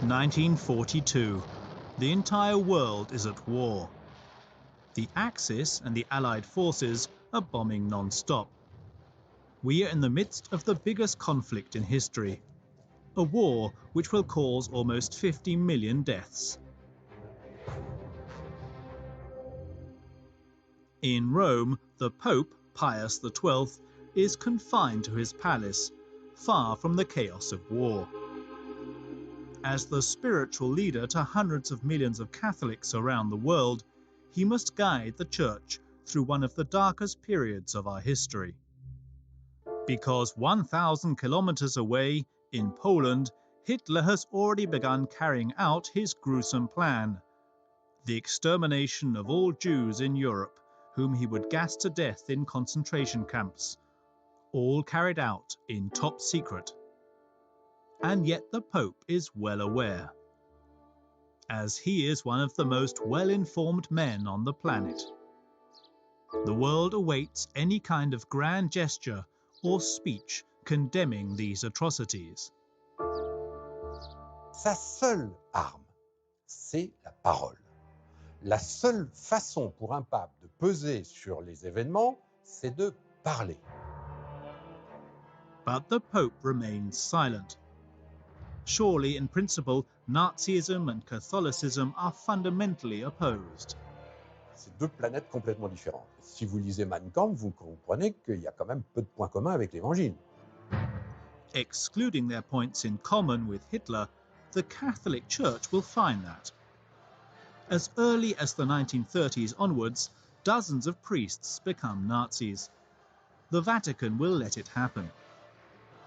1942. The entire world is at war. The Axis and the Allied forces are bombing non-stop. We are in the midst of the biggest conflict in history, a war which will cause almost 50 million deaths. In Rome, the Pope, Pius XII, is confined to his palace, far from the chaos of war. As the spiritual leader to hundreds of millions of Catholics around the world, he must guide the Church through one of the darkest periods of our history. Because 1,000 kilometers away, in Poland, Hitler has already begun carrying out his gruesome plan: the extermination of all Jews in Europe, whom he would gas to death in concentration camps, all carried out in top secret. And yet the Pope is well aware, as he is one of the most well-informed men on the planet. The world awaits any kind of grand gesture or speech condemning these atrocities. Sa seule arme, c'est la parole. La seule façon pour un pape de peser sur les événements, c'est de parler. But the Pope remains silent. Surely, in principle, Nazism and Catholicism are fundamentally opposed. C'est deux planètes complètement différentes. Si vous lisez Mein Kampf, vous comprenez qu'il y a quand même peu de points communs avec l'Évangile. Excluding their points in common with Hitler, the Catholic Church will find that. As early as the 1930s onwards, dozens of priests become Nazis. The Vatican will let it happen.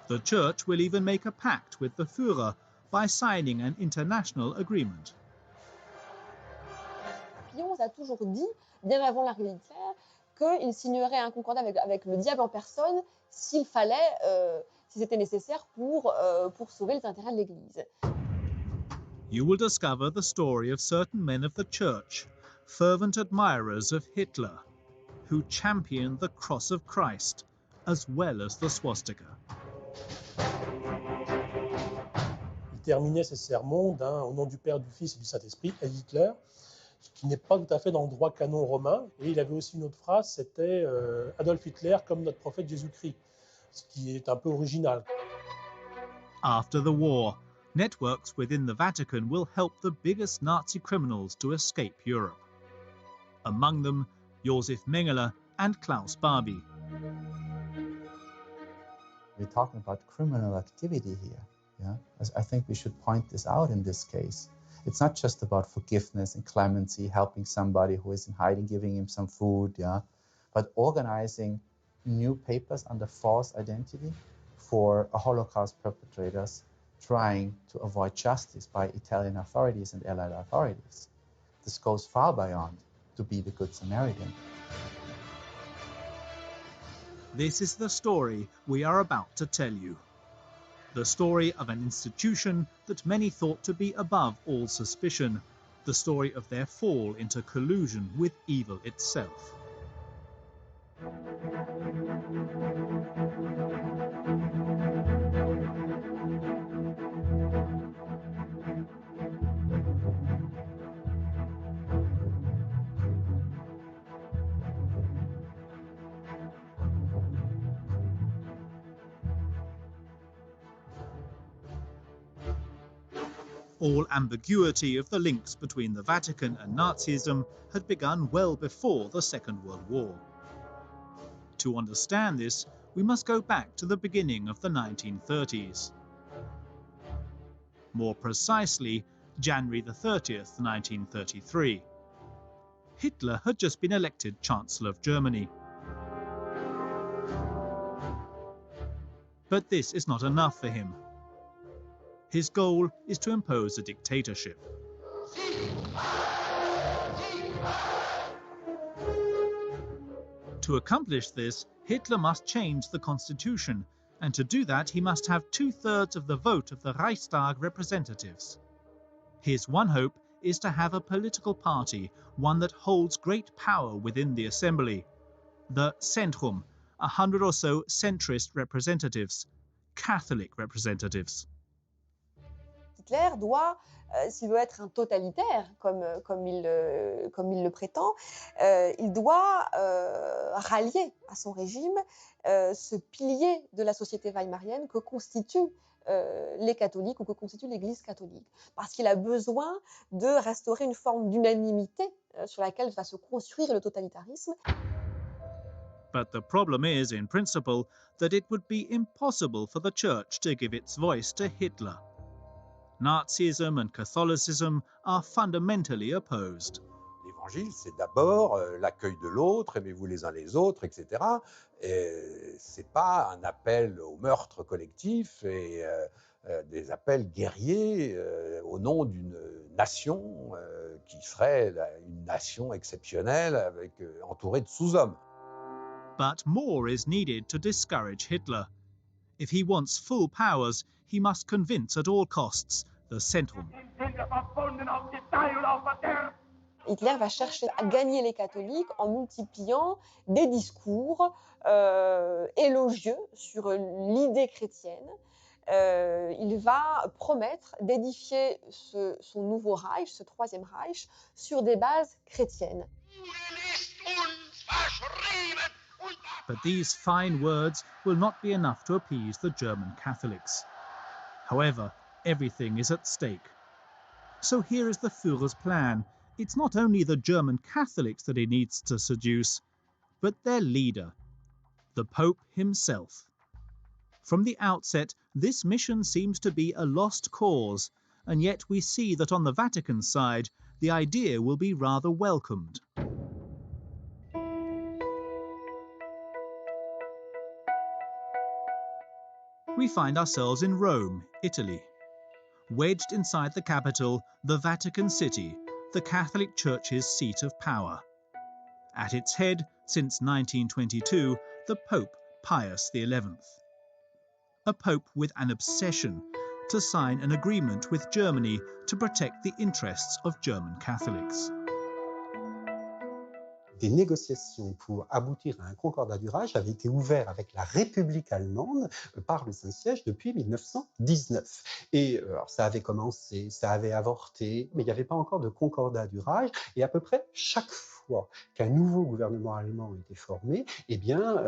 The Church will even make a pact with the Führer by signing an international agreement. Pie XI a toujours dit, bien avant l'arrivée d'Hitler, qu'il signerait un concordat avec le diable en personne s'il fallait, si c'était nécessaire pour sauver les intérêts de l'Église. You will discover the story of certain men of the Church, fervent admirers of Hitler, who championed the cross of Christ as well as the swastika. Il terminait ses sermons au nom du Père, du Fils et du Saint-Esprit à Hitler, ce qui n'est pas tout à fait dans le droit canon romain. Et il avait aussi une autre phrase, c'était Adolf Hitler comme notre prophète Jésus-Christ, ce qui est un peu original. After the war, networks within the Vatican will help the biggest Nazi criminals to escape Europe. Among them, Josef Mengele and Klaus Barbie. We're talking about criminal activity here. Yeah? I think we should point this out in this case. It's not just about forgiveness and clemency, helping somebody who is in hiding, giving him some food, yeah, but organizing new papers under false identity for Holocaust perpetrators trying to avoid justice by Italian authorities and Allied authorities. This goes far beyond to be the Good Samaritan. This is the story we are about to tell you. The story of an institution that many thought to be above all suspicion. The story of their fall into collusion with evil itself. All ambiguity of the links between the Vatican and Nazism had begun well before the Second World War. To understand this, we must go back to the beginning of the 1930s. More precisely, January the 30th, 1933. Hitler had just been elected Chancellor of Germany. But this is not enough for him. His goal is to impose a dictatorship. To accomplish this, Hitler must change the constitution, and to do that he must have 2/3 of the vote of the Reichstag representatives. His one hope is to have a political party, one that holds great power within the assembly. The Centrum, 100 or so centrist representatives, Catholic representatives. Die Hitler doit, s'il veut être un totalitaire, comme il le prétend, il doit rallier à son régime ce pilier de la société weimarienne que constituent les catholiques ou que constitue l'Église catholique. Parce qu'il a besoin de restaurer une forme d'unanimité sur laquelle va se construire le totalitarisme. But the problem is, in principle, that it would be impossible for the Church to give its voice to Hitler. Nazism and Catholicism are fundamentally opposed. L'évangile, c'est d'abord l'accueil de l'autre, aimez-vous les uns les autres, etc. C'est pas un appel au meurtre collectif et des appels guerriers au nom d'une nation qui serait une nation exceptionnelle entourée de sous-hommes. But more is needed to discourage Hitler. If he wants full powers, he must convince at all costs the Zentrum. Hitler va chercher à gagner les catholiques en multipliant des discours élogieux sur l'idée chrétienne. Il va promettre d'édifier son nouveau Reich, ce troisième Reich, sur des bases chrétiennes. But these fine words will not be enough to appease the German Catholics. However, everything is at stake. So here is the Führer's plan. It's not only the German Catholics that he needs to seduce, but their leader, the Pope himself. From the outset, this mission seems to be a lost cause, and yet we see that on the Vatican side, the idea will be rather welcomed. We find ourselves in Rome, Italy. Wedged inside the capital, the Vatican City, the Catholic Church's seat of power. At its head, since 1922, the Pope Pius XI. A pope with an obsession to sign an agreement with Germany to protect the interests of German Catholics. Des négociations pour aboutir à un concordat du Reich avaient été ouvertes avec la République allemande par le Saint-Siège depuis 1919. Et alors, ça avait commencé, ça avait avorté, mais il n'y avait pas encore de concordat du Reich. Et à peu près chaque fois qu'un nouveau gouvernement allemand était formé, eh bien,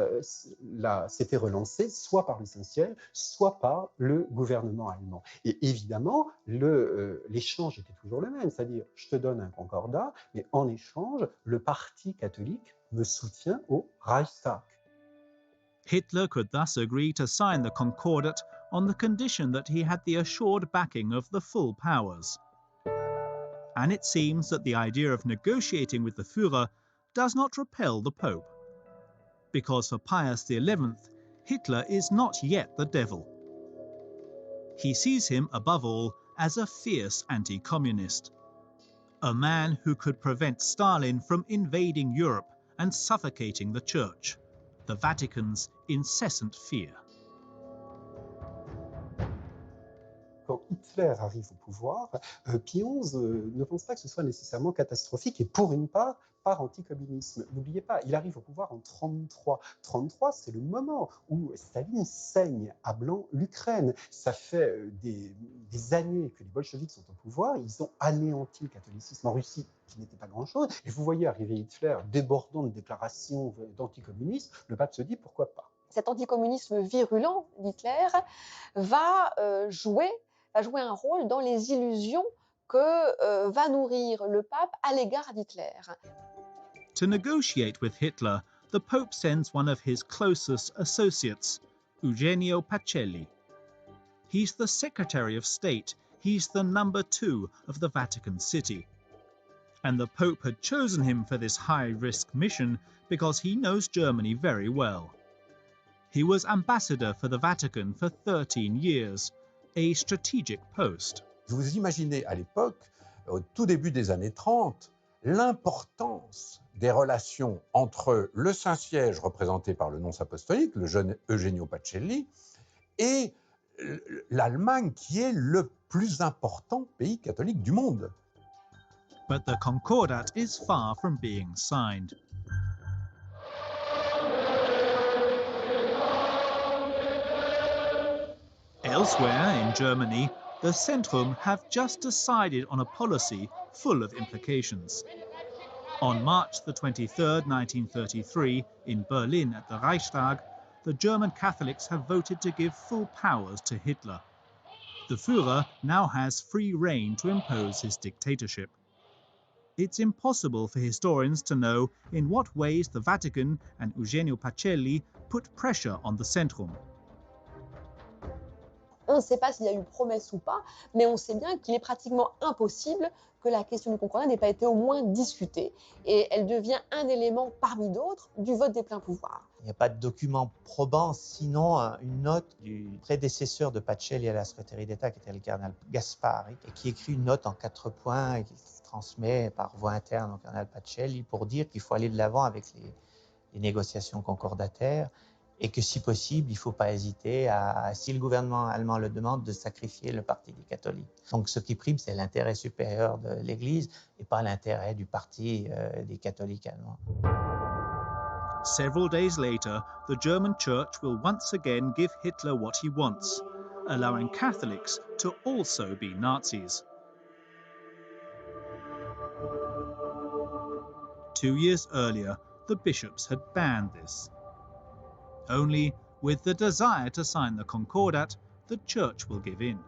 c'était relancé soit par le Saint-Siège, soit par le gouvernement allemand. Et évidemment, l'échange était toujours le même, c'est-à-dire je te donne un concordat, mais en échange, le parti catholique me soutient au Reichstag. Hitler could thus agree to sign the Concordat on the condition that he had the assured backing of the full powers. And it seems that the idea of negotiating with the Führer does not repel the Pope. Because for Pius XI, Hitler is not yet the devil. He sees him, above all, as a fierce anti-communist. A man who could prevent Stalin from invading Europe and suffocating the Church, the Vatican's incessant fear. Quand Hitler arrive au pouvoir, Pie XI ne pense pas que ce soit nécessairement catastrophique et pour une part, par anticommunisme. N'oubliez pas, il arrive au pouvoir en 1933. 1933, c'est le moment où Staline saigne à blanc l'Ukraine. Ça fait des années que les bolcheviks sont au pouvoir. Ils ont anéanti le catholicisme en Russie, qui n'était pas grand-chose. Et vous voyez arriver Hitler débordant de déclarations d'anticommunisme. Le pape se dit pourquoi pas. Cet anticommunisme virulent d'Hitler va jouer un rôle dans les illusions que va nourrir le pape à l'égard d'Hitler. To negotiate with Hitler, the Pope sends one of his closest associates, Eugenio Pacelli. He's the Secretary of State. He's the number 2 of the Vatican City. And the Pope had chosen him for this high-risk mission because he knows Germany very well. He was ambassador for the Vatican for 13 years, a strategic post. Vous imaginez à l'époque, au tout début des années 30, l'importance des relations entre le Saint-Siège, représenté par le nonce apostolique, le jeune Eugenio Pacelli, et l'Allemagne, qui est le plus important pays catholique du monde. But the Concordat is far from being signed. Elsewhere in Germany, the Zentrum have just decided on a policy full of implications. On March the 23rd, 1933, in Berlin at the Reichstag, the German Catholics have voted to give full powers to Hitler. The Führer now has free rein to impose his dictatorship. It's impossible for historians to know in what ways the Vatican and Eugenio Pacelli put pressure on the Zentrum. On ne sait pas s'il y a eu promesse ou pas, mais on sait bien qu'il est pratiquement impossible que la question du concordat n'ait pas été au moins discutée. Et elle devient un élément parmi d'autres du vote des pleins pouvoirs. Il n'y a pas de document probant, sinon une note du prédécesseur de Pacelli à la secrétaire d'État, qui était le cardinal Gaspari, et qui écrit une note en 4 points et qui transmet par voie interne au cardinal Pacelli pour dire qu'il faut aller de l'avant avec les négociations concordataires et que si possible, il ne faut pas hésiter, si le gouvernement allemand le demande, de sacrifier le parti des catholiques. Donc ce qui prime, c'est l'intérêt supérieur de l'Église et pas l'intérêt du parti des catholiques allemands. Several days later, the German Church will once again give Hitler what he wants, allowing Catholics to also be Nazis. 2 years earlier, the bishops had banned this. Only with the desire to sign the Concordat, the Church will give in.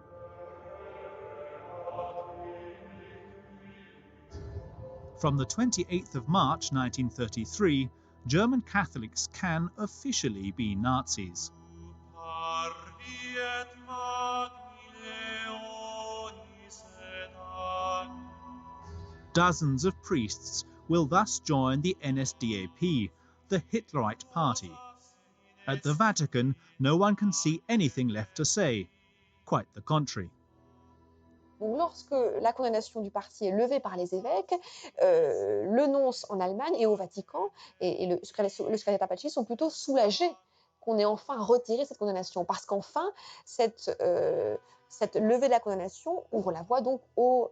From the 28th of March 1933, German Catholics can officially be Nazis. Dozens of priests will thus join the NSDAP, the Hitlerite party. At the Vatican, no one can see anything left to say. Quite the contrary. Donc, lorsque la condamnation du parti est levée par les évêques, le nonce en Allemagne et au Vatican et le secrétaire d'État Pacelli sont plutôt soulagés qu'on ait enfin retiré cette condamnation, parce qu'enfin, cette levée de la condamnation ouvre la voie donc aux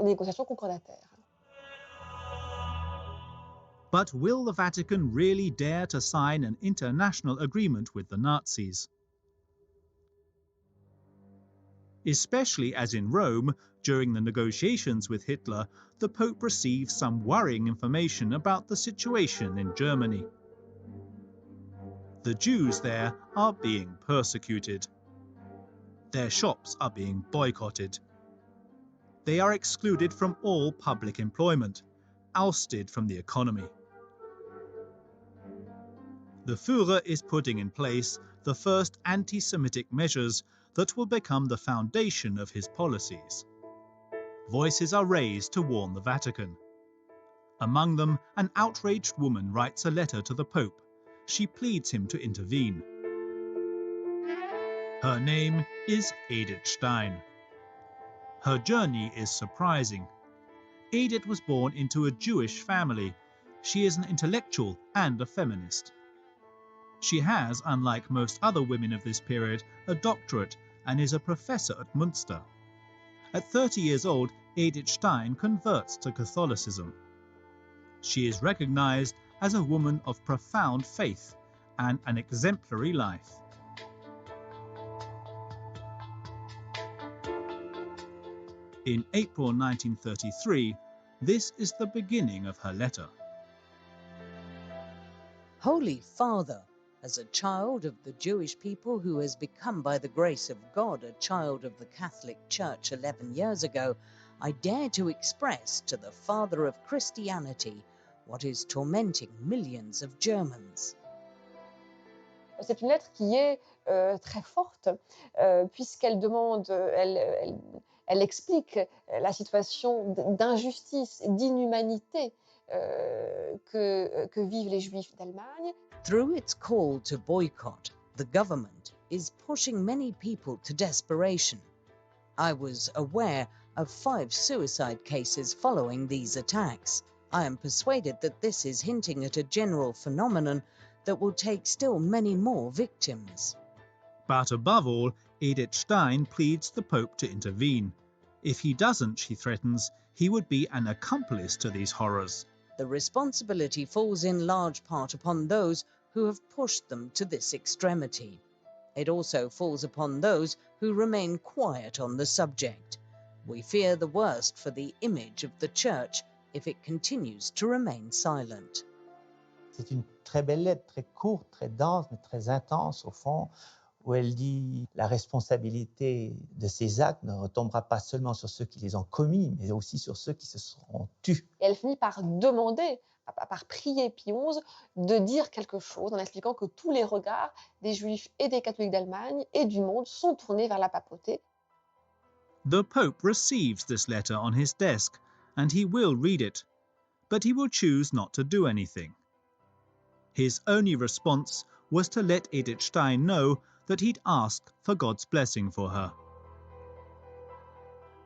négociations concordataires. But will the Vatican really dare to sign an international agreement with the Nazis? Especially as in Rome, during the negotiations with Hitler, the Pope receives some worrying information about the situation in Germany. The Jews there are being persecuted. Their shops are being boycotted. They are excluded from all public employment, ousted from the economy. The Führer is putting in place the first anti-Semitic measures that will become the foundation of his policies. Voices are raised to warn the Vatican. Among them, an outraged woman writes a letter to the Pope. She pleads him to intervene. Her name is Edith Stein. Her journey is surprising. Edith was born into a Jewish family. She is an intellectual and a feminist. She has, unlike most other women of this period, a doctorate and is a professor at Münster. At 30 years old, Edith Stein converts to Catholicism. She is recognized as a woman of profound faith and an exemplary life. In April 1933, this is the beginning of her letter. Holy Father, as a child of the Jewish people who has become by the grace of God a child of the Catholic Church 11 years ago, I dare to express to the Father of Christianity what is tormenting millions of Germans. C'est une lettre qui est très forte, puisqu'elle demande, elle explique la situation d'injustice, d'inhumanité que vivent les Juifs d'Allemagne. Through its call to boycott, the government is pushing many people to desperation. I was aware of 5 suicide cases following these attacks. I am persuaded that this is hinting at a general phenomenon that will take still many more victims. But above all, Edith Stein pleads the Pope to intervene. If he doesn't, she threatens, he would be an accomplice to these horrors. The responsibility falls in large part upon those who have pushed them to this extremity. It also falls upon those who remain quiet on the subject. We fear the worst for the image of the Church if it continues to remain silent. C'est une très belle lettre, très courte, très dense, mais très intense au fond, où elle dit la responsabilité de ces actes ne retombera pas seulement sur ceux qui les ont commis, mais aussi sur ceux qui se seront tus. Et elle finit par demander, par prier Pie XI de dire quelque chose en expliquant que tous les regards des Juifs et des catholiques d'Allemagne et du monde sont tournés vers la papauté. The Pope receives this letter on his desk, and he will read it, but he will choose not to do anything. His only response was to let Edith Stein know that he'd asked for God's blessing for her.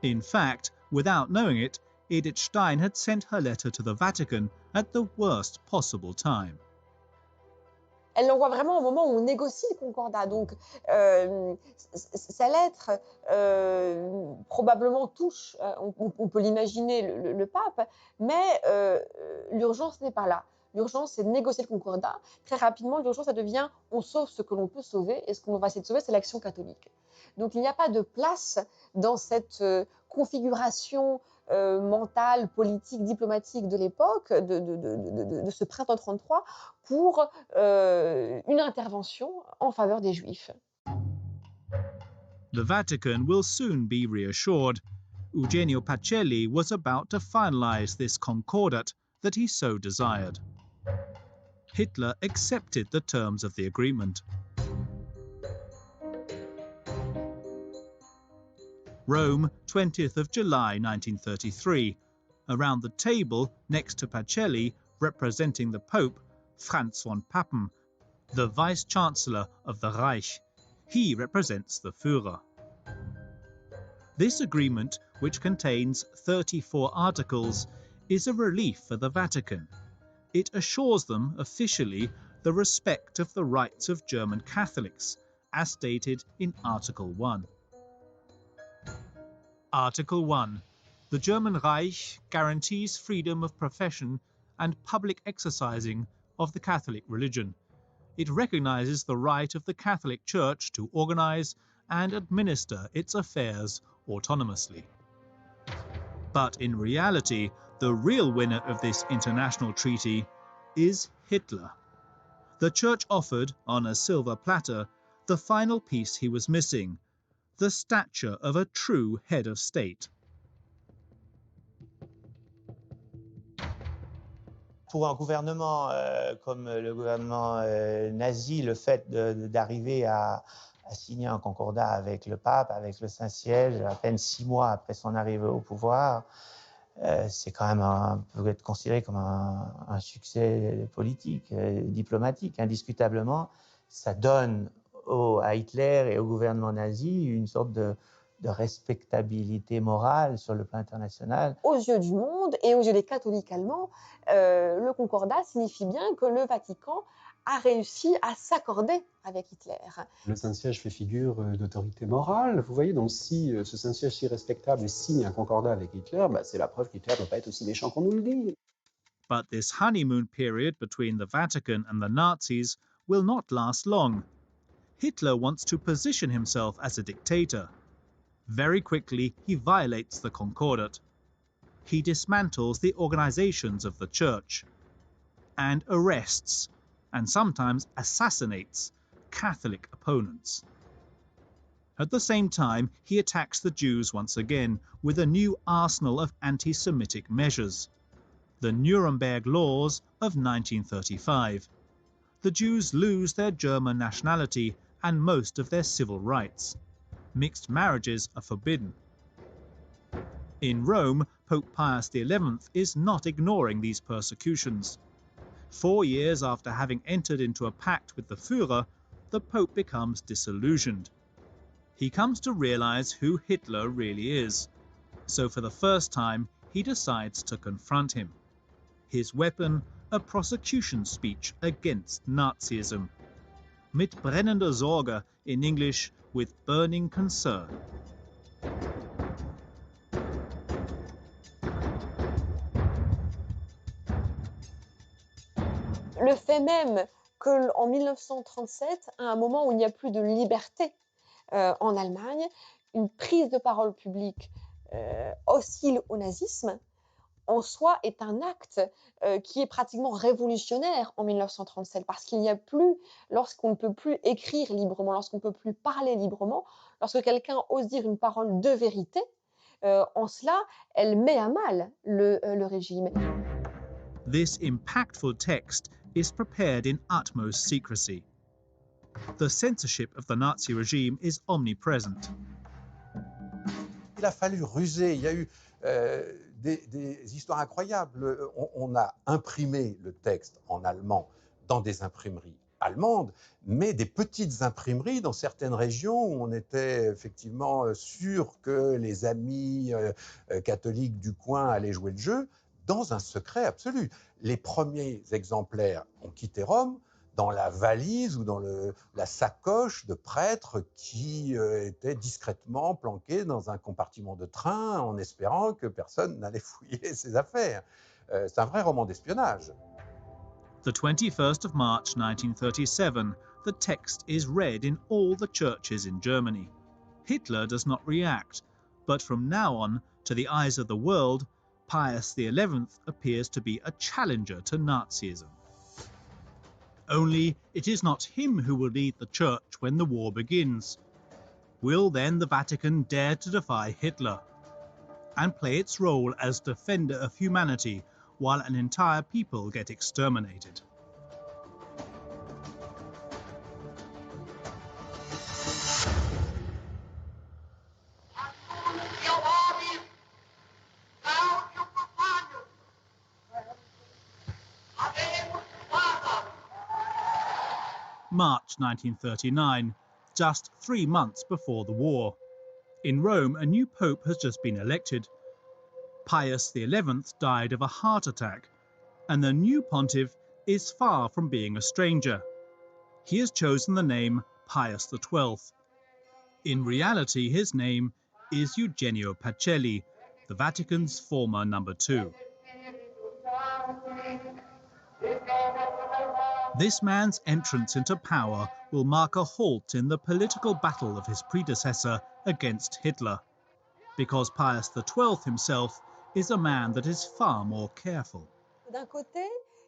In fact, without knowing it, Edith Stein had sent her letter to the Vatican at the worst possible time. Elle l'envoie vraiment au moment où on négocie le concordat. Donc, sa lettre probablement touche, on peut l'imaginer, le pape, mais l'urgence n'est pas là. L'urgence, c'est de négocier le concordat. Très rapidement, l'urgence, ça devient on sauve ce que l'on peut sauver, et ce qu'on va essayer de sauver, c'est l'action catholique. Donc, il n'y a pas de place dans cette configuration mentale, politique, diplomatique de l'époque, de ce printemps 33, pour une intervention en faveur des Juifs. The Vatican will soon be reassured. Eugenio Pacelli was about to finalize this concordat that he so desired. Hitler accepted the terms of the agreement. Rome, 20th of July 1933. Around the table, next to Pacelli, representing the Pope, Franz von Papen, the Vice-Chancellor of the Reich. He represents the Führer. This agreement, which contains 34 articles, is a relief for the Vatican. It assures them officially the respect of the rights of German Catholics, as stated in Article 1. Article 1. The German Reich guarantees freedom of profession and public exercising of the Catholic religion. It recognizes the right of the Catholic Church to organize and administer its affairs autonomously. But in reality, the real winner of this international treaty is Hitler. The Church offered, on a silver platter, the final piece he was missing, the stature of a true head of state. Pour un gouvernement comme le gouvernement nazi, le fait d'arriver à signer un concordat avec le pape, avec le Saint-Siège, à peine 6 mois après son arrivée au pouvoir, c'est quand même peut être considéré comme un succès politique, diplomatique, indiscutablement. Ça donne à Hitler et au gouvernement nazi une sorte de respectabilité morale sur le plan international. Aux yeux du monde et aux yeux des catholiques allemands, le concordat signifie bien que le Vatican a réussi à s'accorder avec Hitler. Le Saint-Siège fait figure d'autorité morale. Vous voyez, donc si ce Saint-Siège si respectable signe un concordat avec Hitler, c'est la preuve qu'Hitler ne doit pas être aussi méchant qu'on nous le dit. But this honeymoon period between the Vatican and the Nazis will not last long. Hitler wants to position himself as a dictator. Very quickly, he violates the Concordat. He dismantles the organizations of the Church and arrests, and sometimes assassinates, Catholic opponents. At the same time, he attacks the Jews once again with a new arsenal of anti-Semitic measures. The Nuremberg Laws of 1935. The Jews lose their German nationality and most of their civil rights. Mixed marriages are forbidden. In Rome, Pope Pius XI is not ignoring these persecutions. 4 years after having entered into a pact with the Führer, the Pope becomes disillusioned. He comes to realize who Hitler really is. So for the first time, he decides to confront him. His weapon, a prosecution speech against Nazism. Mit brennender Sorge, in English, with burning concern. Le fait même qu'en 1937, à un moment où il n'y a plus de liberté en Allemagne, une prise de parole publique hostile au nazisme, en soi est un acte qui est pratiquement révolutionnaire en 1937, parce qu'il n'y a plus, lorsqu'on ne peut plus écrire librement, lorsqu'on ne peut plus parler librement, lorsque quelqu'un ose dire une parole de vérité, en cela, elle met à mal le régime. This impactful text is prepared in utmost secrecy. The censorship of the Nazi regime is omnipresent. Il a fallu ruser, il y a eu des histoires incroyables. On a imprimé le texte en allemand dans des imprimeries allemandes, mais des petites imprimeries dans certaines régions où on était effectivement sûr que les amis catholiques du coin allaient jouer le jeu, dans un secret absolu. Les premiers exemplaires ont quitté Rome dans la valise ou dans la sacoche de prêtres qui étaient discrètement planqués dans un compartiment de train en espérant que personne n'allait fouiller ses affaires. C'est un vrai roman d'espionnage. The 21st of March 1937, the text is read in all the churches in Germany. Hitler does not react, but from now on, to the eyes of the world, Pius XI appears to be a challenger to Nazism. Only it is not him who will lead the church when the war begins. Will then the Vatican dare to defy Hitler and play its role as defender of humanity while an entire people get exterminated? March 1939, just 3 months before the war. In Rome, a new pope has just been elected. Pius XI died of a heart attack, and the new pontiff is far from being a stranger. He has chosen the name Pius XII. In reality, his name is Eugenio Pacelli, the Vatican's former number 2. This man's entrance into power will mark a halt in the political battle of his predecessor against Hitler, because Pius XII himself is a man that is far more careful. D'un côté,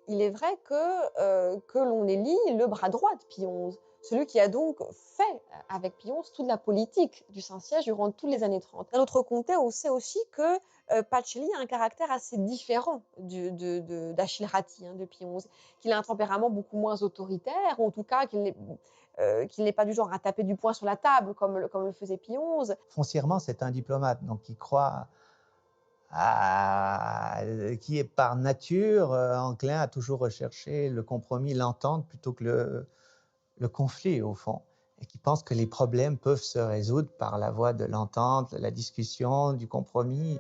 il est vrai que l'on élit le bras droit de Pie XI, celui qui a donc fait avec Pie XI toute la politique du Saint-Siège durant toutes les années 30. D'un autre côté, on sait aussi que Pacelli a un caractère assez différent d'Achille Ratti, de Pie XI, qu'il a un tempérament beaucoup moins autoritaire, ou en tout cas qu'il n'est pas du genre à taper du poing sur la table comme le faisait Pie XI. Foncièrement, c'est un diplomate, donc il croit qui est par nature enclin à toujours rechercher le compromis, l'entente, plutôt que le conflit, au fond, et qui pense que les problèmes peuvent se résoudre par la voie de l'entente, la discussion, du compromis.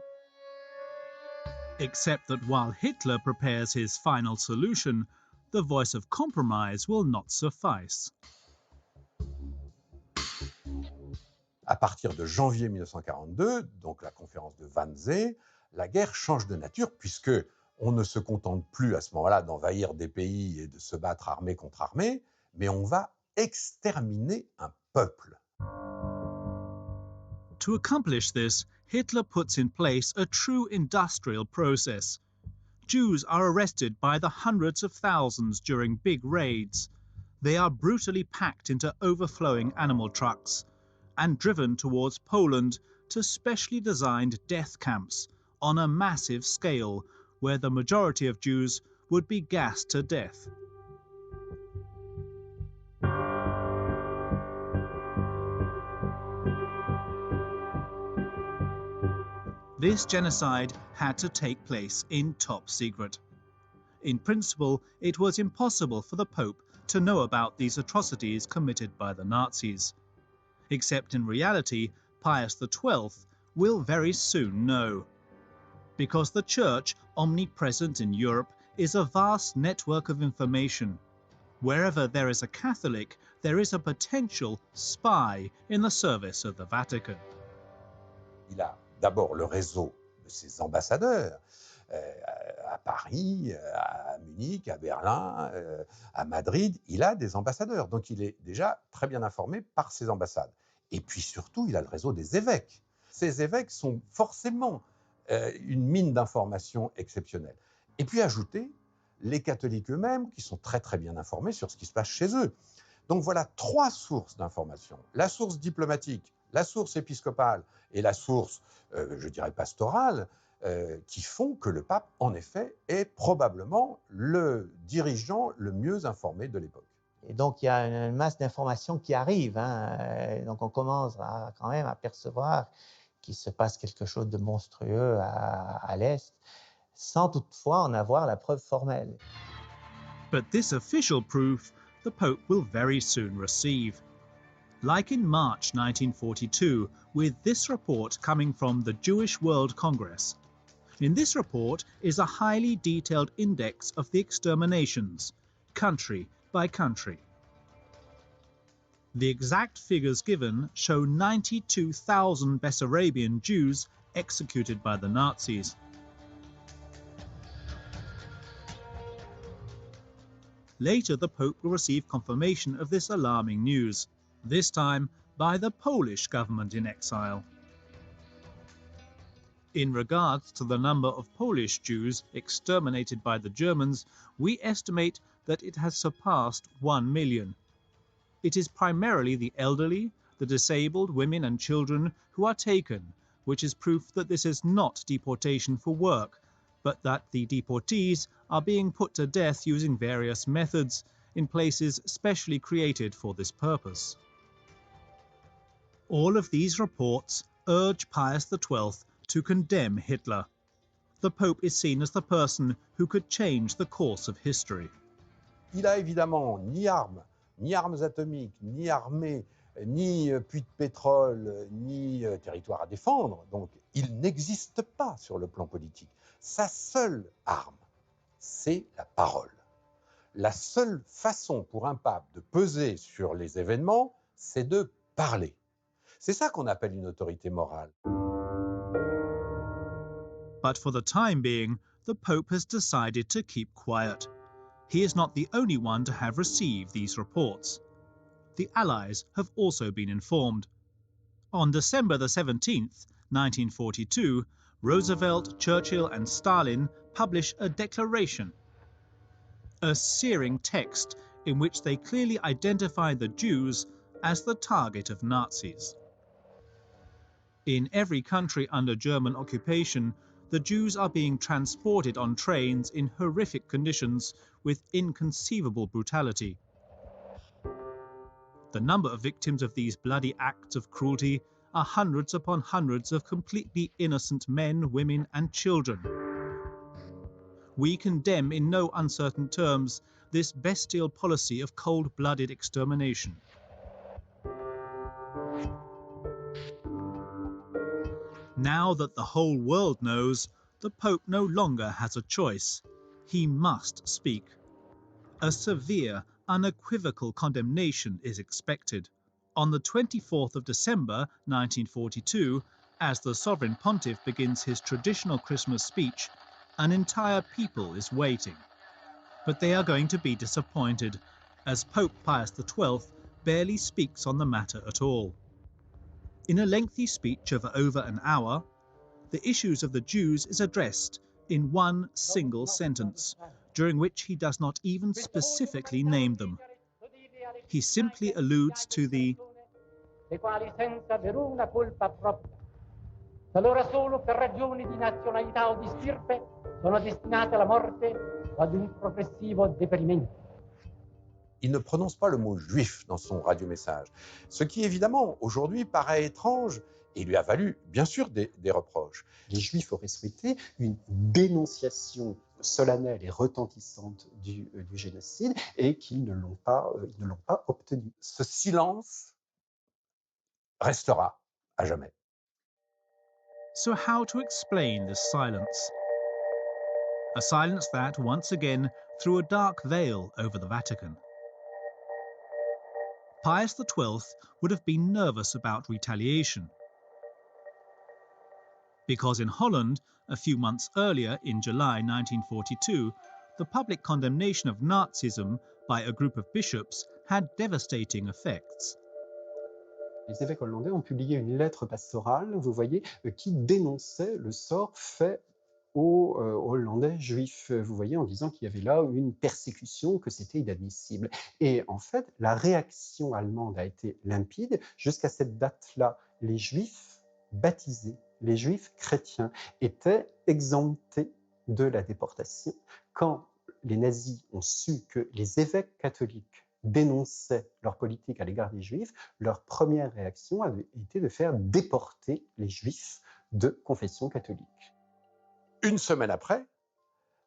Except that while Hitler prepares his final solution, the voice of compromise will not suffice. À partir de janvier 1942, donc la conférence de Wannsee, la guerre change de nature puisque on ne se contente plus à ce moment-là d'envahir des pays et de se battre armée contre armée, mais on va exterminer un peuple. To accomplish this, Hitler puts in place a true industrial process. Jews are arrested by the hundreds of thousands during big raids. They are brutally packed into overflowing animal trucks and driven towards Poland to specially designed death camps on a massive scale where the majority of Jews would be gassed to death. This genocide had to take place in top secret. In principle, it was impossible for the Pope to know about these atrocities committed by the Nazis. Except in reality, Pius XII will very soon know. Because the Church, omnipresent in Europe, is a vast network of information. Wherever there is a Catholic, there is a potential spy in the service of the Vatican. Il a d'abord le réseau de ses ambassadeurs à Paris, à Munich, à Berlin, à Madrid. Il a des ambassadeurs, donc il est déjà très bien informé par ses ambassades. Et puis surtout, il a le réseau des évêques. Ces évêques sont forcément une mine d'informations exceptionnelle. Et puis ajouter les catholiques eux-mêmes qui sont très très bien informés sur ce qui se passe chez eux. Donc voilà 3 sources d'information. La source diplomatique, la source épiscopale et la source, je dirais, pastorale, qui font que le pape, en effet, est probablement le dirigeant le mieux informé de l'époque. Et donc, il y a une masse d'informations qui arrive. Donc, on commence quand même à percevoir qu'il se passe quelque chose de monstrueux à l'Est, sans toutefois en avoir la preuve formelle. But this official proof the Pope will very soon receive. Like in March 1942, with this report coming from the Jewish World Congress. In this report is a highly detailed index of the exterminations, country by country. The exact figures given show 92,000 Bessarabian Jews executed by the Nazis. Later, the Pope will receive confirmation of this alarming news, this time by the Polish government in exile. In regards to the number of Polish Jews exterminated by the Germans, we estimate that it has surpassed 1 million. It is primarily the elderly, the disabled, women and children who are taken, which is proof that this is not deportation for work, but that the deportees are being put to death using various methods in places specially created for this purpose. All of these reports urge Pius XII to condemn Hitler. The Pope is seen as the person who could change the course of history. Il a évidemment ni armes atomiques, ni armée, ni puits de pétrole, ni territoire à défendre. Donc, il n'existe pas sur le plan politique. Sa seule arme, c'est la parole. La seule façon pour un pape de peser sur les événements, c'est de parler. C'est ça qu'on appelle une autorité morale. But for the time being, the Pope has decided to keep quiet. He is not the only one to have received these reports. The Allies have also been informed. On December the 17th, 1942, Roosevelt, Churchill and Stalin publish a declaration, a searing text in which they clearly identify the Jews as the target of Nazis. In every country under German occupation, the Jews are being transported on trains in horrific conditions with inconceivable brutality. The number of victims of these bloody acts of cruelty are hundreds upon hundreds of completely innocent men, women and children. We condemn in no uncertain terms this bestial policy of cold-blooded extermination. Now that the whole world knows, the Pope no longer has a choice. He must speak. A severe, unequivocal condemnation is expected. On the 24th of December 1942, as the Sovereign Pontiff begins his traditional Christmas speech, an entire people is waiting. But they are going to be disappointed, as Pope Pius XII barely speaks on the matter at all. In a lengthy speech of over an hour, the issues of the Jews is addressed in one single sentence, during which he does not even specifically name them. He simply alludes to the solo per ragioni di nazionalità o di stirpe sono destinate alla morte o ad un progressivo deperimento. Il ne prononce pas le mot juif dans son radiomessage, ce qui évidemment aujourd'hui paraît étrange et lui a valu bien sûr des reproches. Les Juifs auraient souhaité une dénonciation solennelle et retentissante du génocide et qu'ils ne l'ont pas obtenu. Ce silence restera à jamais. So how to explain this silence? A silence that, once again, threw a dark veil over the Vatican. Pius XII would have been nervous about retaliation, because in Holland, a few months earlier, in July 1942, the public condemnation of Nazism by a group of bishops had devastating effects. Les évêques hollandais ont publié une lettre pastorale, vous voyez, qui dénonçait le sort fait aux Hollandais juifs, vous voyez, en disant qu'il y avait là une persécution, que c'était inadmissible. Et en fait, la réaction allemande a été limpide. Jusqu'à cette date-là, les Juifs baptisés, les Juifs chrétiens, étaient exemptés de la déportation. Quand les nazis ont su que les évêques catholiques dénonçaient leur politique à l'égard des Juifs, leur première réaction a été de faire déporter les Juifs de confession catholique. Une semaine après,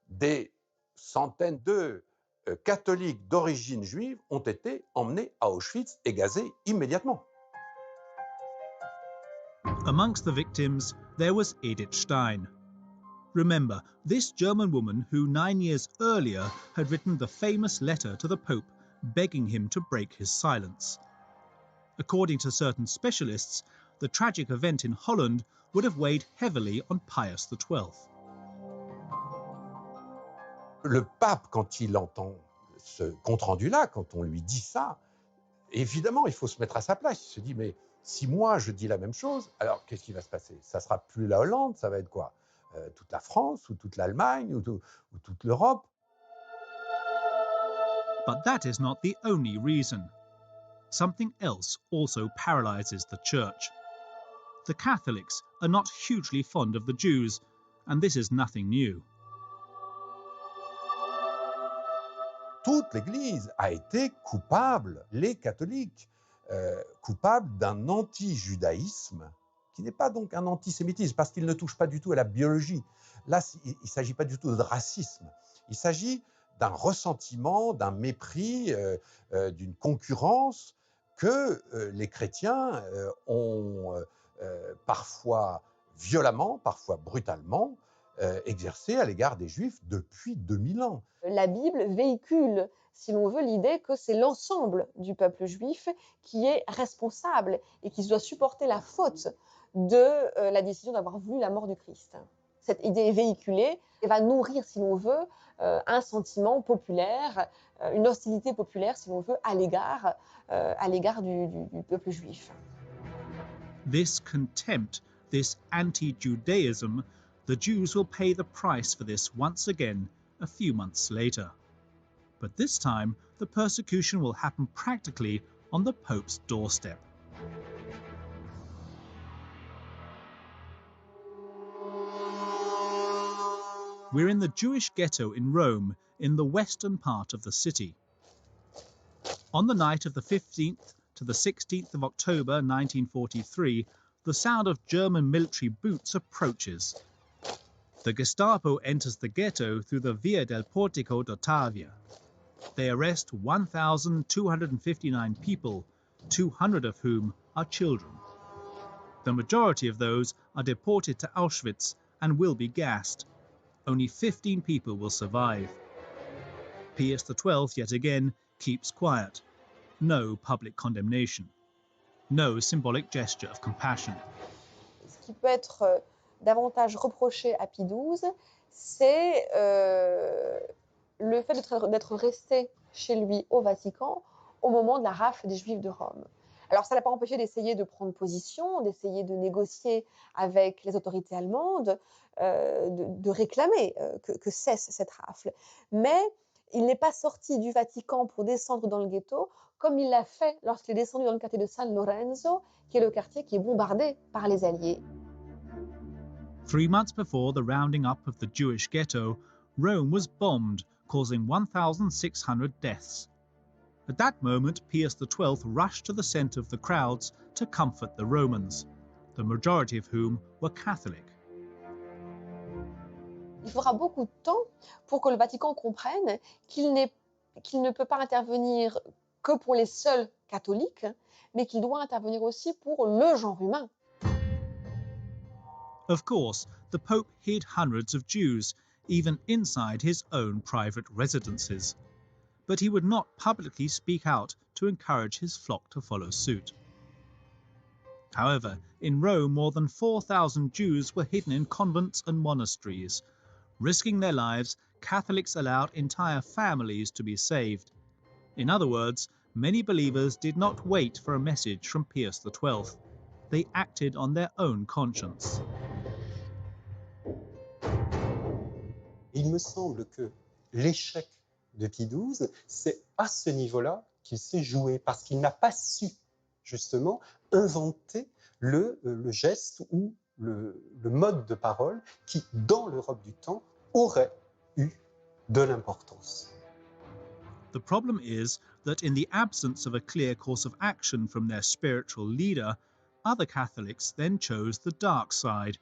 des centaines de catholiques d'origine juive ont été emmenés à Auschwitz et gazés immédiatement. Amongst the victims, there was Edith Stein. Remember, this German woman who 9 years earlier had written the famous letter to the Pope begging him to break his silence. According to certain specialists, the tragic event in Holland would have weighed heavily on Pius XII. Le pape, quand il entend ce compte-rendu-là, quand on lui dit ça, évidemment, il faut se mettre à sa place. Il se dit, mais si moi, je dis la même chose, alors qu'est-ce qui va se passer? Ça sera plus la Hollande, ça va être quoi? Toute la France, ou toute l'Allemagne, ou toute l'Europe. But that is not the only reason. Something else also paralyzes the Church. The Catholics are not hugely fond of the Jews, and this is nothing new. Toute l'Église a été coupable, les catholiques, coupables d'un anti-judaïsme qui n'est pas donc un antisémitisme, parce qu'il ne touche pas du tout à la biologie. Là, il ne s'agit pas du tout de racisme. Il s'agit d'un ressentiment, d'un mépris, d'une concurrence que les chrétiens ont parfois violemment, parfois brutalement, exercé à l'égard des Juifs depuis 2000 ans. La Bible véhicule, si l'on veut, l'idée que c'est l'ensemble du peuple juif qui est responsable et qui doit supporter la faute de la décision d'avoir voulu la mort du Christ. Cette idée est véhiculée et va nourrir, si l'on veut, un sentiment populaire, une hostilité populaire, si l'on veut, à l'égard du peuple juif. This contempt, this anti-Judaism, the Jews will pay the price for this once again a few months later. But this time, the persecution will happen practically on the Pope's doorstep. We're in the Jewish ghetto in Rome, in the western part of the city. On the night of the 15th to the 16th of October 1943, the sound of German military boots approaches. The Gestapo enters the ghetto through the Via del Portico d'Ottavia. They arrest 1,259 people, 200 of whom are children. The majority of those are deported to Auschwitz and will be gassed. Only 15 people will survive. Pius XII, yet again, keeps quiet. No public condemnation. No symbolic gesture of compassion. Ce qui peut être davantage reproché à Pie XII, c'est le fait d'être resté chez lui au Vatican au moment de la rafle des Juifs de Rome. Alors ça ne l'a pas empêché d'essayer de prendre position, d'essayer de négocier avec les autorités allemandes, de réclamer que cesse cette rafle. Mais il n'est pas sorti du Vatican pour descendre dans le ghetto comme il l'a fait lorsqu'il est descendu dans le quartier de San Lorenzo, qui est le quartier qui est bombardé par les Alliés. 3 months before the rounding up of the Jewish ghetto, Rome was bombed, causing 1,600 deaths. At that moment, Pius XII rushed to the centre of the crowds to comfort the Romans, the majority of whom were Catholic. Il faudra beaucoup de temps pour que le Vatican comprenne qu'il ne peut pas intervenir que pour les seuls catholiques, mais qu'il doit intervenir aussi pour le genre humain. Of course, the Pope hid hundreds of Jews, even inside his own private residences. But he would not publicly speak out to encourage his flock to follow suit. However, in Rome, more than 4,000 Jews were hidden in convents and monasteries. Risking their lives, Catholics allowed entire families to be saved. In other words, Many believers did not wait for a message from Pius XII. They acted on their own conscience. Il me semble que l'échec de Pie XII, c'est à ce niveau-là qu'il s'est joué, parce qu'il n'a pas su, justement, inventer le geste ou le mode de parole qui, dans l'Europe du temps, aurait eu de l'importance. The problem is that in the absence of a clear course of action from their spiritual leader, other Catholics then chose the dark side,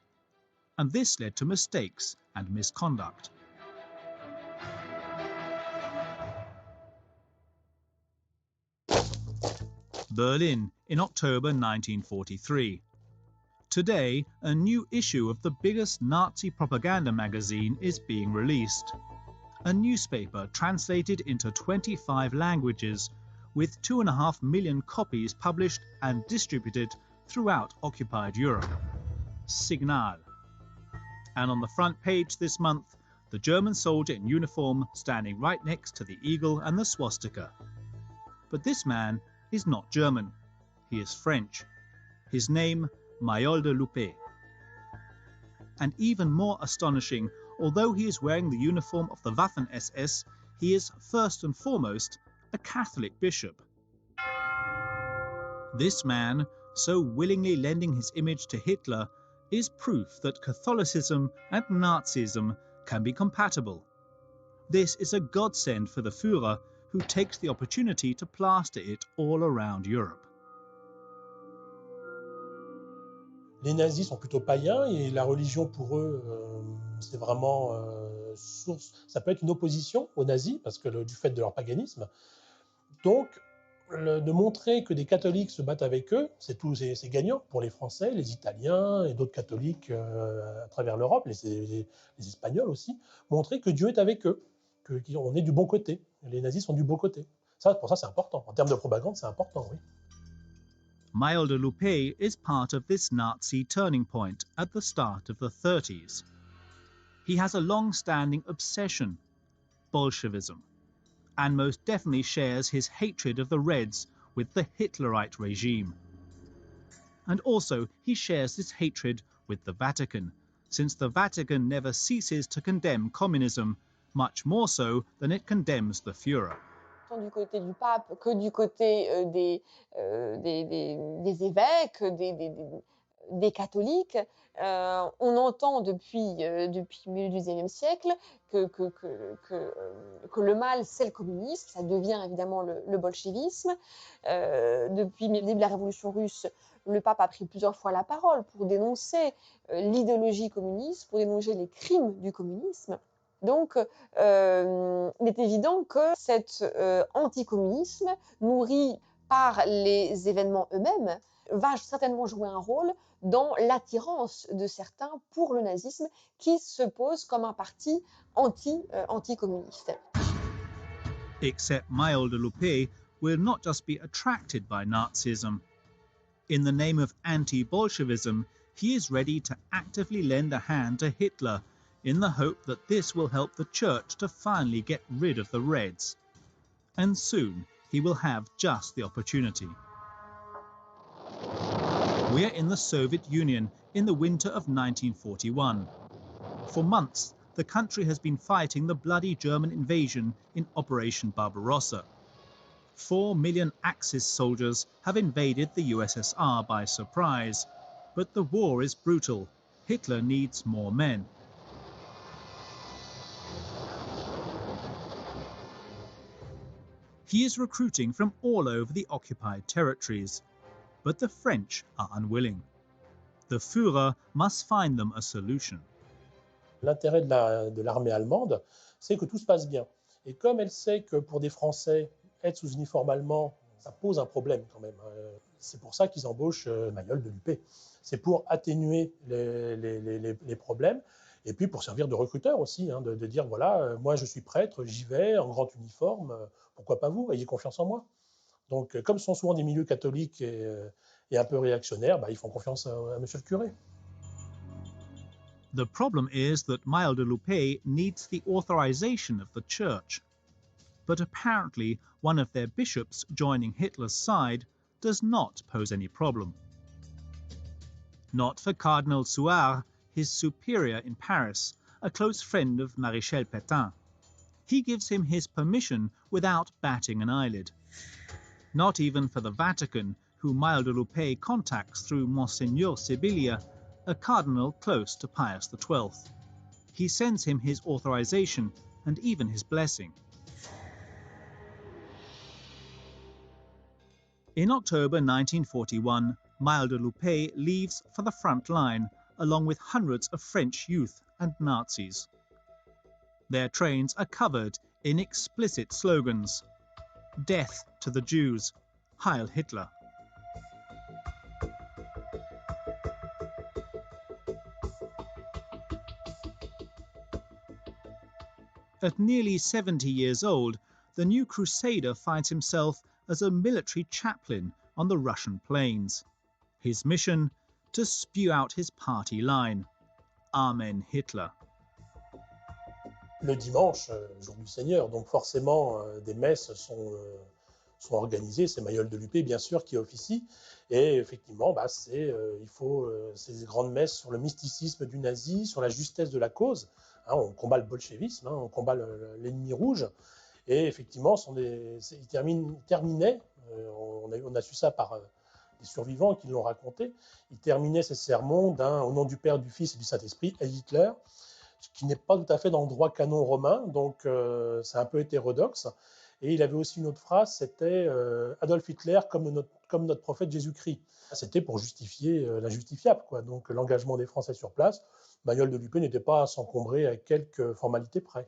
and this led to mistakes and misconduct. Berlin in October 1943. Today, a new issue of the biggest Nazi propaganda magazine is being released. A newspaper translated into 25 languages, with 2.5 million copies published and distributed throughout occupied Europe. Signal. And on the front page this month, the German soldier in uniform standing right next to the eagle and the swastika. But this man is not German. He is French. His name, Mayol de Loupé. And even more astonishing, although he is wearing the uniform of the Waffen-SS, he is first and foremost a Catholic bishop. This man, so willingly lending his image to Hitler, is proof that Catholicism and Nazism can be compatible. This is a godsend for the Führer, who takes the opportunity to plaster it all around Europe. Les nazis sont plutôt païens et la religion pour eux, c'est vraiment source. Ça peut être une opposition aux nazis parce que du fait de leur paganisme. Donc, de montrer que des catholiques se battent avec eux, c'est gagnant pour les Français, les Italiens et d'autres catholiques à travers l'Europe, les Espagnols aussi. Montrer que Dieu est avec eux, qu'on est du bon côté. Les nazis sont du bon côté. Pour ça, c'est important. En termes de propagande, c'est important, oui. Mayol de Loupé is part of this Nazi turning point at the start of the 30s. He has a long-standing obsession, Bolshevism, and most definitely shares his hatred of the Reds with the Hitlerite regime. And also he shares this hatred with the Vatican, since the Vatican never ceases to condemn communism, much more so than it condemns the Führer. Tant du côté du pape que du côté des évêques, des catholiques. On entend depuis le milieu du XIXe siècle que le mal, c'est le communisme. Ça devient évidemment le bolchevisme. Depuis le début de la Révolution russe, le pape a pris plusieurs fois la parole pour dénoncer l'idéologie communiste, pour dénoncer les crimes du communisme. Donc, il est évident que cet anticommunisme, nourri par les événements eux-mêmes, va certainement jouer un rôle dans l'attirance de certains pour le nazisme, qui se pose comme un parti anticommuniste. Except Mayol de Loupé will not just be attracted by Nazism. In the name of anti-Bolshevism, he is ready to actively lend a hand to Hitler, in the hope that this will help the Church to finally get rid of the Reds. And soon he will have just the opportunity. We are in the Soviet Union in the winter of 1941. For months, the country has been fighting the bloody German invasion in Operation Barbarossa. 4 million Axis soldiers have invaded the USSR by surprise. But the war is brutal. Hitler needs more men. He is recruiting from all over the occupied territories, but the French are unwilling. The Führer must find them a solution. L'intérêt de l'armée allemande, c'est que tout se passe bien. Et comme elle sait que pour des Français, être sous uniforme allemand, ça pose un problème quand même. C'est pour ça qu'ils embauchent Mayol de Loupé. C'est pour atténuer les problèmes. Et puis pour servir de recruteur aussi, de dire voilà, moi je suis prêtre, j'y vais en grand uniforme, pourquoi pas vous, ayez confiance en moi. Donc comme ce sont souvent des milieux catholiques et un peu réactionnaires, ils font confiance à monsieur le curé. The problem is that Mayol de Loupé needs the authorization of the Church. but apparently one of their bishops joining Hitler's side does not pose any problem. Not for Cardinal Suard, his superior in Paris, a close friend of Maréchal Pétain. He gives him his permission without batting an eyelid. Not even for the Vatican, who Maille de Loupé contacts through Monseigneur Sibilia, a cardinal close to Pius XII. He sends him his authorization and even his blessing. In October 1941, Maille de Loupé leaves for the front line, along with hundreds of French youth and Nazis. Their trains are covered in explicit slogans: "Death to the Jews," "Heil Hitler." At nearly 70 years old, the new crusader finds himself as a military chaplain on the Russian plains. His mission: to spew out his party line, "Amen Hitler." Le dimanche, jour du Seigneur, donc forcément des messes sont organisées. C'est Maille de Loupé, bien sûr, qui officie. Et effectivement, il faut ces grandes messes sur le mysticisme du nazi, sur la justesse de la cause. Hein, on combat le bolchevisme, hein, on combat l'ennemi rouge. Et effectivement, il terminait, on a su ça par des survivants qui l'ont raconté, il terminait ses sermons au nom du Père, du Fils et du Saint-Esprit, et Hitler, ce qui n'est pas tout à fait dans le droit canon romain, donc c'est un peu hétérodoxe. Et il avait aussi une autre phrase, c'était Adolf Hitler comme notre prophète Jésus-Christ. C'était pour justifier l'injustifiable, quoi. Donc l'engagement des Français sur place, Maille de Loupé n'était pas à s'encombrer à quelques formalités près.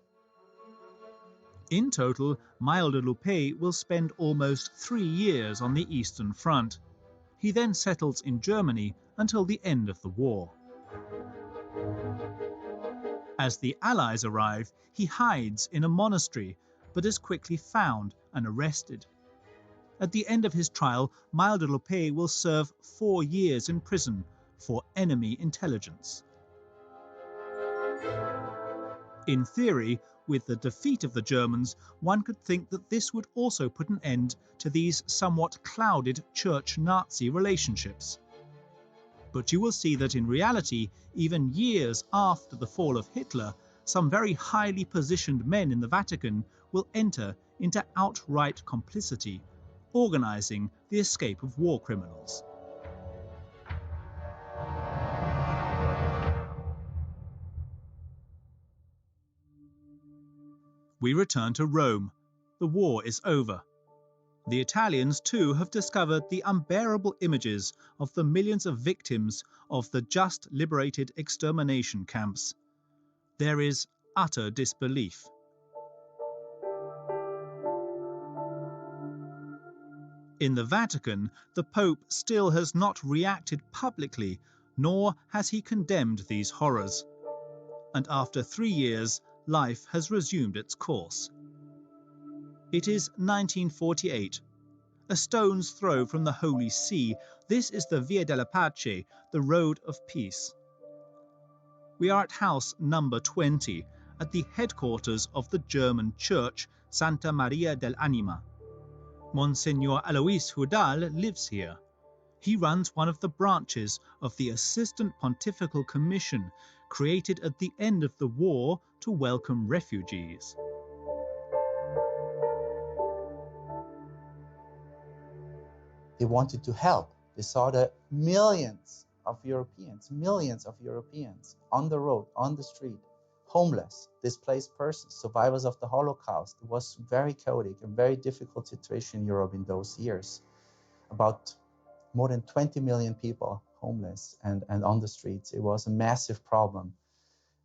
In total, Maille de Loupé will spend almost 3 years on the Eastern Front. He then settles in Germany until the end of the war. As the Allies arrive, he hides in a monastery, but is quickly found and arrested. At the end of his trial, Maille de Loupé will serve 4 years in prison for enemy intelligence. In theory, with the defeat of the Germans, one could think that this would also put an end to these somewhat clouded Church-Nazi relationships. But you will see that in reality, even years after the fall of Hitler, some very highly positioned men in the Vatican will enter into outright complicity, organizing the escape of war criminals. We return to Rome. The war is over. The Italians too have discovered the unbearable images of the millions of victims of the just liberated extermination camps. There is utter disbelief. In the Vatican, the Pope still has not reacted publicly, nor has he condemned these horrors. And after 3 years, life has resumed its course. It is 1948. A stone's throw from the Holy See, this is the Via della Pace, the Road of Peace. We are at house number 20, at the headquarters of the German church, Santa Maria dell'Anima. Monsignor Alois Hudal lives here. He runs one of the branches of the Assistant Pontifical Commission, created at the end of the war to welcome refugees. They wanted to help. They saw the millions of Europeans on the road, on the street, homeless, displaced persons, survivors of the Holocaust. It was very chaotic and very difficult situation in Europe in those years. About more than 20 million people homeless and on the streets. It was a massive problem.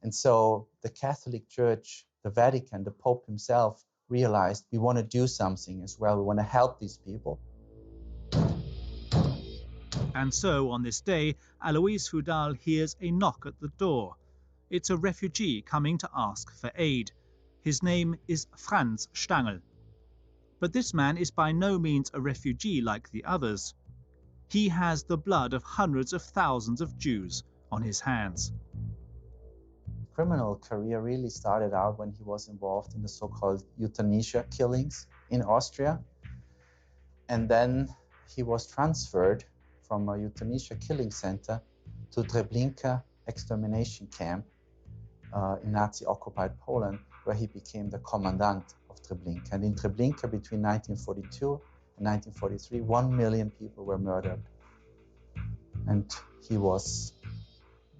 And so the Catholic Church, the Vatican, the Pope himself realized we want to do something as well. We want to help these people. And so, on this day, Alois Hudal hears a knock at the door. It's a refugee coming to ask for aid. His name is Franz Stangl. But this man is by no means a refugee like the others. He has the blood of hundreds of thousands of Jews on his hands. criminal career really started out when he was involved in the so-called euthanasia killings in Austria. And then he was transferred from a euthanasia killing center to Treblinka extermination camp in Nazi-occupied Poland, where he became the commandant of Treblinka. And in Treblinka, between 1942 and 1943, 1 million people were murdered. And he was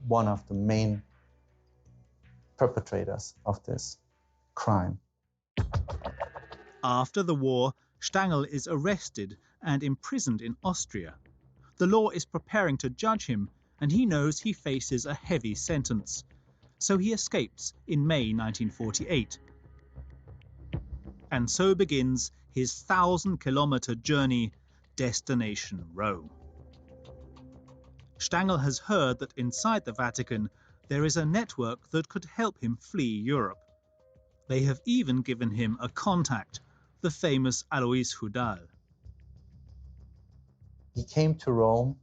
one of the main perpetrators of this crime. After the war, Stangl is arrested and imprisoned in Austria. The law is preparing to judge him, and he knows he faces a heavy sentence. So he escapes in May 1948. And so begins his 1,000-kilometer journey, destination Rome. Stangl has heard that inside the Vatican there is a network that could help him flee Europe. They have even given him a contact, the famous Alois Hudal. He came to Rome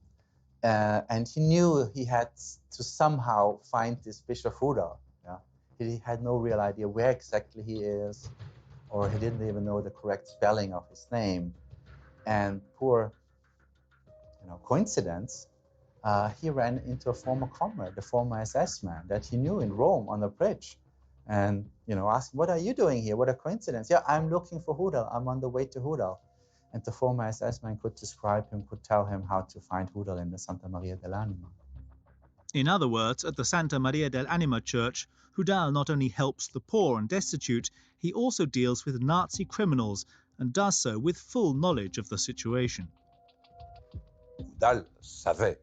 and he knew he had to somehow find this Bishop Hudal. Yeah? He had no real idea where exactly he is, or he didn't even know the correct spelling of his name. And poor coincidence, he ran into a former comrade, a former SS man that he knew in Rome on the bridge. And asked, "What are you doing here? What a coincidence." "Yeah, I'm looking for Hudal. I'm on the way to Hudal." And the former SS man could describe him, could tell him how to find Hudal in the Santa Maria dell'Anima. In other words, at the Santa Maria dell'Anima church, Hudal not only helps the poor and destitute, he also deals with Nazi criminals and does so with full knowledge of the situation. Hudal savait.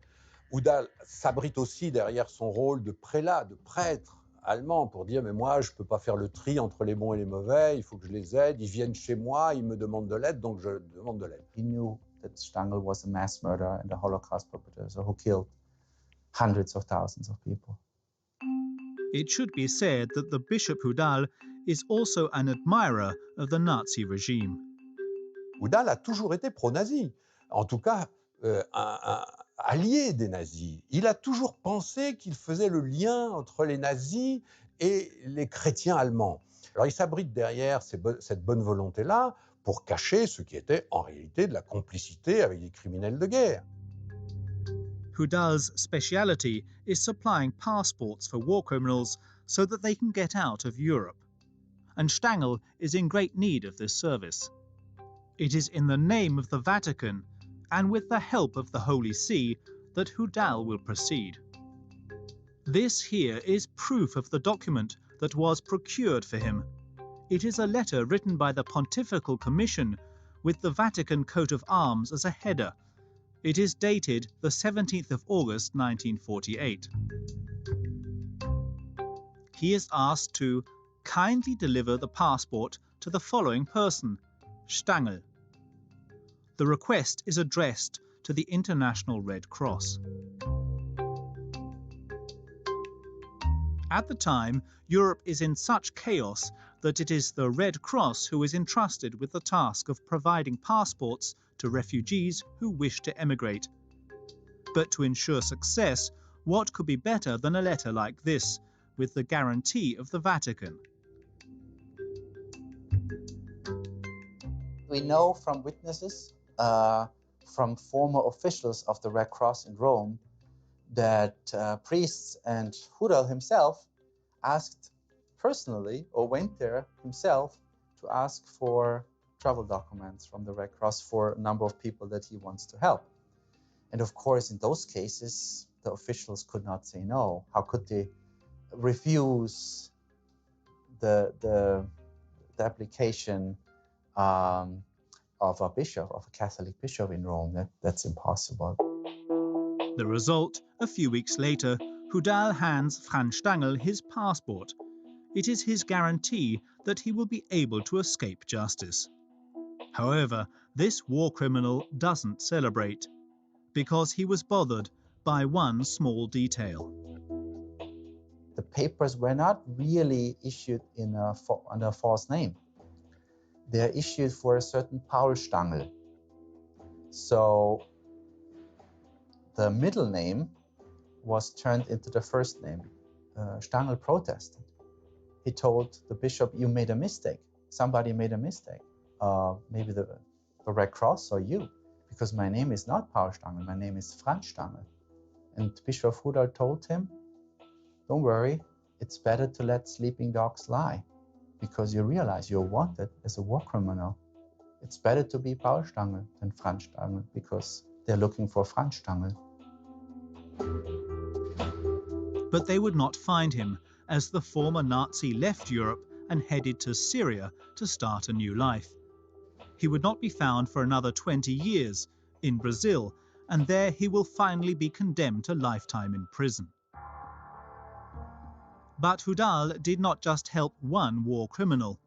Hudal s'abrite aussi derrière son rôle de prélat, de prêtre allemand pour dire « mais moi, je ne peux pas faire le tri entre les bons et les mauvais, il faut que je les aide, ils viennent chez moi, ils me demandent de l'aide, donc je demande de l'aide ». He knew that Stangl was a mass murderer and a Holocaust perpetrator who killed hundreds of thousands of people. It should be said that the Bishop Hudal is also an admirer of the Nazi regime. Hudal a toujours été pro-nazi, en tout cas un allié des nazis. Il a toujours pensé qu'il faisait le lien entre les nazis et les chrétiens allemands. Alors il s'abrite derrière cette bonne volonté-là pour cacher ce qui était en réalité de la complicité avec des criminels de guerre. Hudal's speciality is supplying passports for war criminals so that they can get out of Europe. And Stangl is in great need of this service. It is in the name of the Vatican and with the help of the Holy See that Hudal will proceed. This here is proof of the document that was procured for him. It is a letter written by the Pontifical Commission with the Vatican coat of arms as a header. It is dated the 17th of August 1948. He is asked to kindly deliver the passport to the following person, Stangl. The request is addressed to the International Red Cross. At the time, Europe is in such chaos that it is the Red Cross who is entrusted with the task of providing passports to refugees who wish to emigrate. But to ensure success, what could be better than a letter like this, with the guarantee of the Vatican? We know from witnesses, from former officials of the Red Cross in Rome, that priests and Hudal himself asked personally, or went there himself, to ask for travel documents from the Red Cross for a number of people that he wants to help. And of course, in those cases, the officials could not say no. How could they refuse the application of a bishop, of a Catholic bishop in Rome? That's impossible. The result, a few weeks later, Hudal hands Franz Stangl his passport. It is his guarantee that he will be able to escape justice. However, this war criminal doesn't celebrate, because he was bothered by one small detail. The papers were not really issued under a false name. They are issued for a certain Paul Stangl. So the middle name was turned into the first name, Stangl protested. He told the bishop, "You made a mistake. Somebody made a mistake. Maybe the Red Cross or you, because my name is not Paul Stangl, my name is Franz Stangl." And Bishop Hudal told him, "Don't worry, it's better to let sleeping dogs lie, because you realize you're wanted as a war criminal. It's better to be Paul Stangl than Franz Stangl, because they're looking for Franz Stangl." But they would not find him, as the former Nazi left Europe and headed to Syria to start a new life. He would not be found for another 20 years in Brazil, and there he will finally be condemned to lifetime in prison. But Hudal did not just help one war criminal.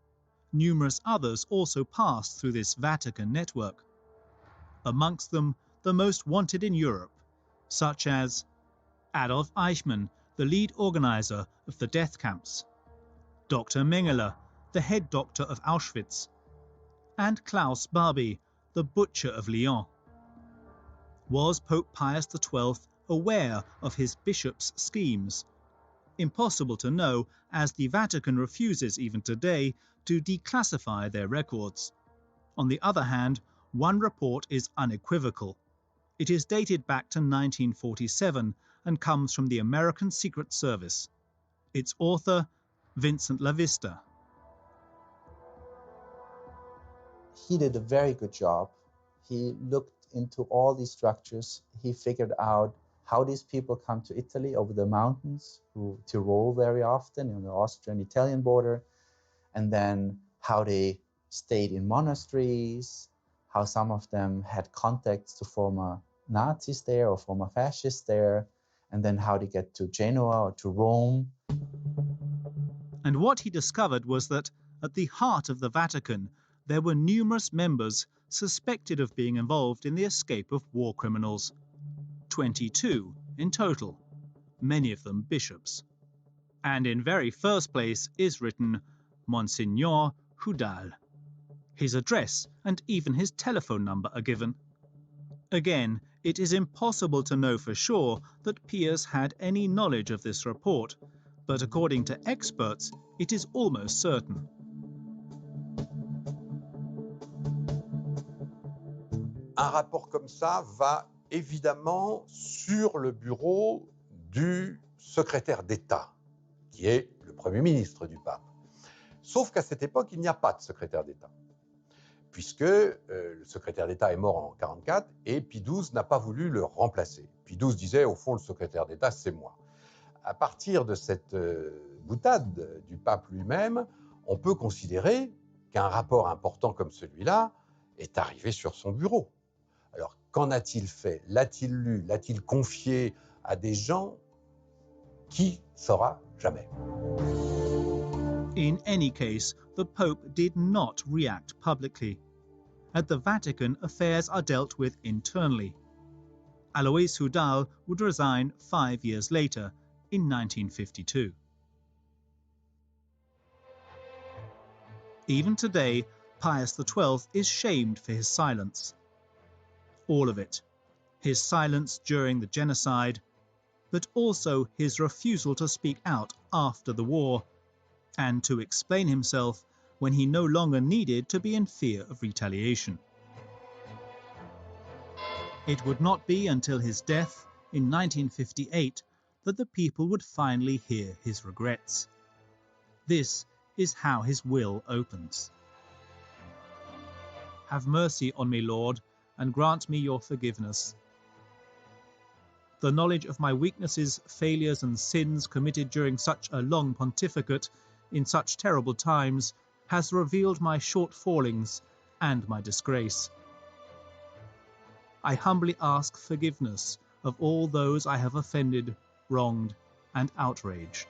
Numerous others also passed through this Vatican network. Amongst them, the most wanted in Europe, such as Adolf Eichmann, the lead organizer of the death camps, Dr. Mengele, the head doctor of Auschwitz, and Klaus Barbie, the butcher of Lyon. Was Pope Pius XII aware of his bishop's schemes? Impossible to know, as the Vatican refuses even today to declassify their records. On the other hand, one report is unequivocal. It is dated back to 1947 and comes from the American Secret Service. Its author, Vincent LaVista. He did a very good job. He looked into all these structures. He figured out how these people come to Italy over the mountains, through Tyrol very often, on the Austrian-Italian border, and then how they stayed in monasteries, how some of them had contacts to former Nazis there or former fascists there, and then how they get to Genoa or to Rome. And what he discovered was that at the heart of the Vatican, there were numerous members suspected of being involved in the escape of war criminals. 22 in total, many of them bishops. And in very first place is written Monsignor Hudal. His address and even his telephone number are given. Again, it is impossible to know for sure that Pius had any knowledge of this report, but according to experts, it is almost certain. Un rapport comme ça va évidemment sur le bureau du secrétaire d'État, qui est le Premier ministre du pape. Sauf qu'à cette époque, il n'y a pas de secrétaire d'État, puisque le secrétaire d'État est mort en 1944 et Pie XII n'a pas voulu le remplacer. Pie XII disait, au fond, le secrétaire d'État, c'est moi. À partir de cette boutade du pape lui-même, on peut considérer qu'un rapport important comme celui-là est arrivé sur son bureau. Alors, qu'en a-t-il fait? L'a-t-il lu? L'a-t-il confié à des gens? Qui saura jamais? In any case, the Pope did not react publicly. At the Vatican, affairs are dealt with internally. Alois Hudal would resign 5 years later, in 1952. Even today, Pius XII is shamed for his silence. All of it. His silence during the genocide, but also his refusal to speak out after the war, and to explain himself when he no longer needed to be in fear of retaliation. It would not be until his death in 1958 that the people would finally hear his regrets. This is how his will opens. Have mercy on me, Lord, and grant me your forgiveness. The knowledge of my weaknesses, failures, and sins committed during such a long pontificate, in such terrible times, has revealed my shortfallings and my disgrace. I humbly ask forgiveness of all those I have offended, wronged, and outraged.